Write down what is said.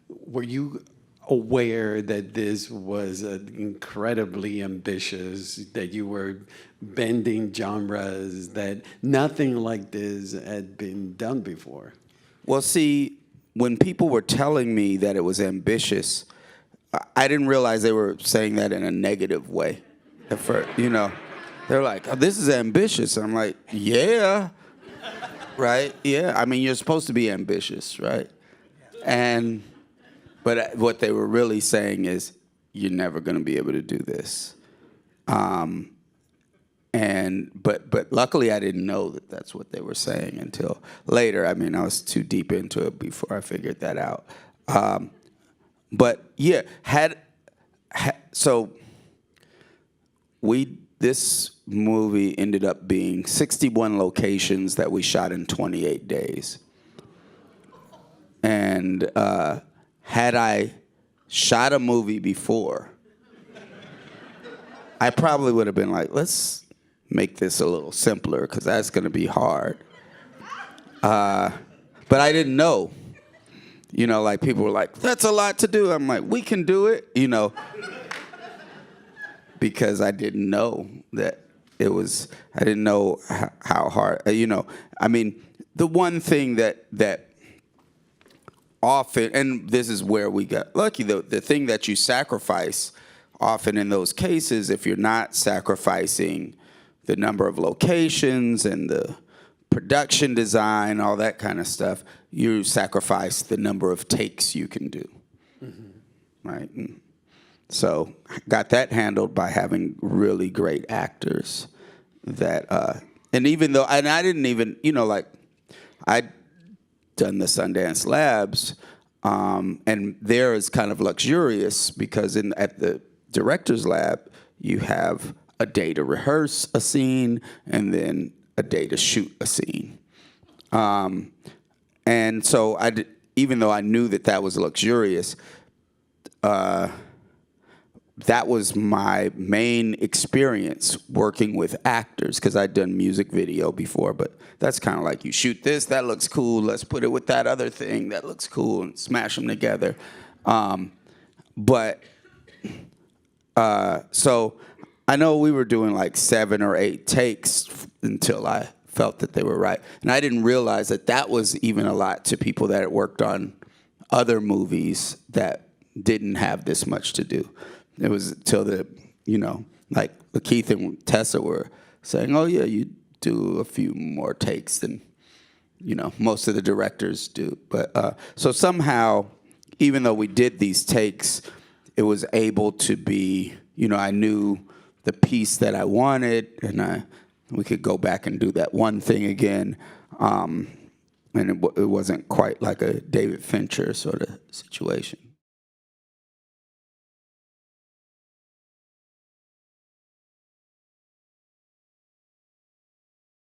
were you aware that this was incredibly ambitious, that you were bending genres, that nothing like this had been done before? Well, see, when people were telling me that it was ambitious, I didn't realize they were saying that in a negative way. At first, they're like, oh, "This is ambitious." I'm like, "Yeah, right? Yeah. I mean, you're supposed to be ambitious, right?" But what they were really saying is, "You're never going to be able to do this." But luckily, I didn't know that that's what they were saying until later. I mean, I was too deep into it before I figured that out. But yeah, so this movie ended up being 61 locations that we shot in 28 days. And had I shot a movie before, I probably would have been like, let's make this a little simpler because that's going to be hard. But I didn't know. Like people were like, that's a lot to do. I'm like, we can do it, because I didn't know that it was, I didn't know how hard, I mean, the one thing that often, and this is where we got lucky, the thing that you sacrifice often in those cases, if you're not sacrificing the number of locations and the production design, all that kind of stuff, you sacrifice the number of takes you can do, right? And so got that handled by having really great actors that, and even though, and I didn't even, like, I'd done the Sundance Labs, and there is kind of luxurious because at the director's lab, you have a day to rehearse a scene and then a day to shoot a scene. And so even though I knew that was luxurious, that was my main experience working with actors, because I'd done music video before, but that's kind of like, you shoot this, that looks cool, let's put it with that other thing, that looks cool, and smash them together. So I know we were doing like 7 or 8 takes until I felt that they were right. And I didn't realize that was even a lot to people that had worked on other movies that didn't have this much to do. It was until like Keith and Tessa were saying, oh yeah, you do a few more takes than, most of the directors do. But so somehow, even though we did these takes, it was able to be, I knew the piece that I wanted, and we could go back and do that one thing again. And it wasn't quite like a David Fincher sort of situation.